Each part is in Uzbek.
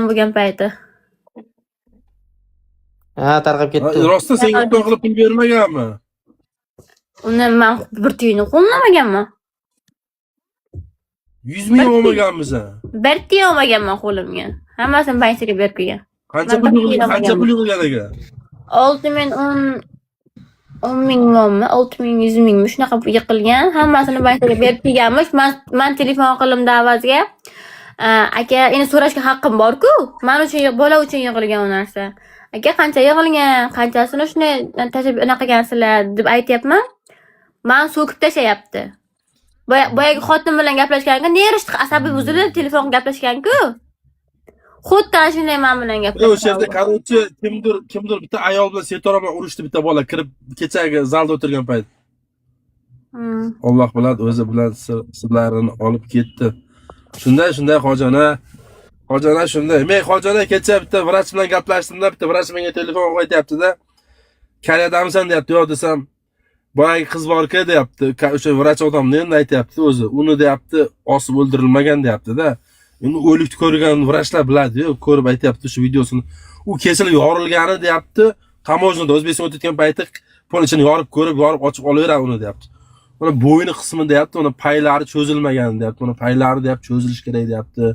bo'lgan payti. Ha, tarqab ketdi. Rostdan senga o'tdan qilib pul bermaganmi? Uni men bir tiyini qo'llamaganman. 100 ming olmaganmisan? Bir tiyin olmaganman qo'limga. Hammasini bankaga berib qo'ygan. Qancha pul yig'ilgan ekan? 10 ming mommi, 6 ming 100 mingmi shunaqa yiqilgan. Hammasini bankaga berib qo'yganmiz. Men telefon qildim avaziga. Aka, endi so'rashga haqqim bor-ku. Men uchun bola uchun yig'ilgan u narsa. Aka, qancha yig'ilgan, qanchasini shuni tashib unaqa qilgansizlar deb aytayapman. Men so'kib tashayapti. Boyagi xotin bilan gaplashganda nerishti asabiy buzilib telefon gaplashgan-ku. Xuddi shunday men bilan gaplashgan. O'sha yerda qarovchi kimdir bitta ayol bilan setoraman urishdi bitta bola kirib kechagi zalda o'tirgan payt. Alloh biladi o'zi bilan sirlarini olib ketdi. Shunday Xojona shunday. Men Xojona kecha bitta vrach bilan gaplashdim-da, bitta vrach menga telefon qo'yapti-da. Koreydamisan deyapti, yo'q desam, boyagi qiz bor-ku deyapti. O'sha vrach odamni endi aytayapti o'zi. Uni deyapti, osib o'ldirilmagan deyapti-da. Endi o'likni ko'rgan vrachlar biladi-ku, ko'rib aytayapti shu videosini. U kesilib yorilgani deyapti. Tamoznada O'zbekistonga o'tgan payti polishini yorib ko'rib, yorib ochib olaveradi uni deyapti. Mana bo'yni qismi deyapti, uni paylari cho'zilmagan deyapti. Uni paylari deyapti cho'zilish kerak deyapti.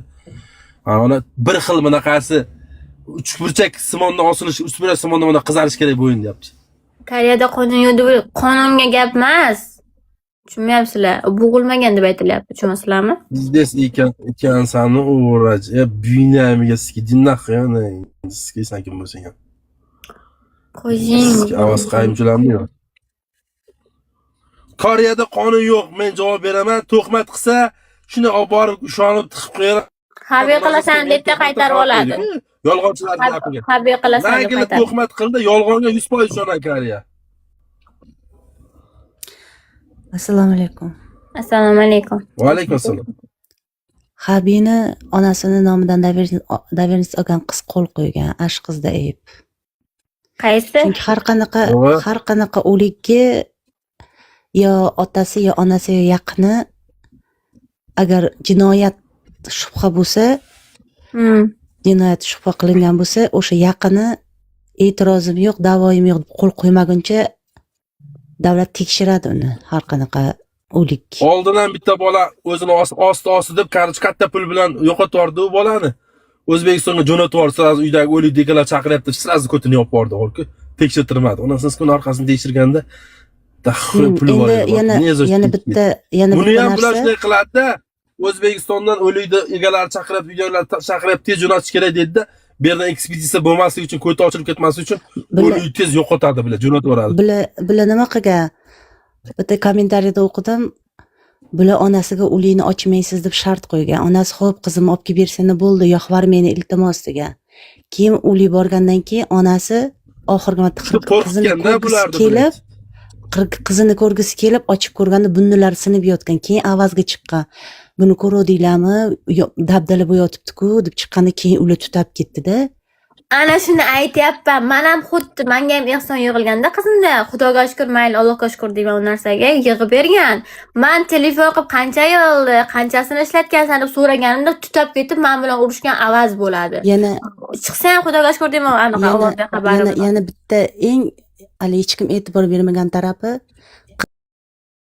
Mana bir xil bunaqasi uchburchak simondan osilish, uchburchak simondan mana qizarish kerak bo'yin deyapti. Koreyada qonun yo'q deb qonunga gap emas. Tushunmayapsizlar. Bo'g'ilmagan deb aytilyapti, tushunasizlarmi? Здесь ekansan o'raj. Buyinamiga skidin nahyana. Skiysan kim bo'lsang ham. Qo'ying. Avaz qayimchilarmi yo'q? Koreyada qonun yo'q, men javob beraman. To'qmat qilsa, shuni olib borib ushonib tiqib qo'yar. Habiy qilasan deb qaytarib oladi. Yolg'onchilar gapiga. Habiy qilasan deb qaytarib. qaytarib. To'qmat qildi, yolg'onga 100% ishonadi Koreya. Assalomu alaykum. Assalomu alaykum. Va alaykum assalom. Habini onasini nomidan davernis olgan qiz qo'l qo'ygan, ash qizda ayb. Qaysi? Chunki har qanaqa o'likka yo otasi yo onasi yo yaqini agar jinoyat shubha bo'lsa, jinoyat shubha qilingan bo'lsa, o'sha yaqini e'tirozim yo'q, da'voyim yo'q qo'l qo'ymaguncha davlat tekshiradi uni har qanaqa o'lik. Oldin ham bitta bola o'zini osti deb katta pul bilan yo'qotib yubordi u bolani. O'zbekistonga jo'natib yubordi, sirasi uydagi o'lik deganlar chaqiryapti, sirasi ko'tini yopib yubordi, o'lku. Tekshirtirmadi. Onasining kuni orqasini tekshirganda puli bor. Yana bitta buni ham narsa. bular shunday qiladi-da. O'zbekistondan o'likni egalari chaqirib, videolar chaqirib tez jo'natish kerak dedi-da. Bu yerdan ekspeditsiya bo'lmasligi uchun, ko'ta ochilib ketmasligi uchun o'likni tez yo'qotadi bilan, jo'natib yuboradi. Bular nima qilgan? Bitta kommentariyada o'qidim. Bular onasiga o'likni ochmaysiz deb shart qo'ygan. Onasi xo'p qizim olib kelib bersani bo'ldi, yo'qvar meni iltimos degan. Keyin o'lik borgandan keyin onasi oxirgi marta qizini ko'rgisi kelib ochib ko'rganda bunnilar sinib yotgan. Keyin avazga chiqqan. Buni ko'rdinglarmi? Dabdala bo'yotibdi-ku deb chiqqanda keyin ular tutab ketdi-da. Ana shuni aytayapman. Men ham xuddi menga ham ehson yig'ilganda qizimda Xudoga shukr, mayli Allohga shukr deyman u narsaga yig'ib bergan. Men telefon qilib qancha yig'ildi, qanchasini ishlatgansan deb so'raganimda tutab ketib men bilan urushgan avaz bo'ladi. Yana chiqsa ham Xudoga shukr deyman, anaqa ovozga xabarim. Yana bitta eng hali hech kim e'tibor bermagan tarafi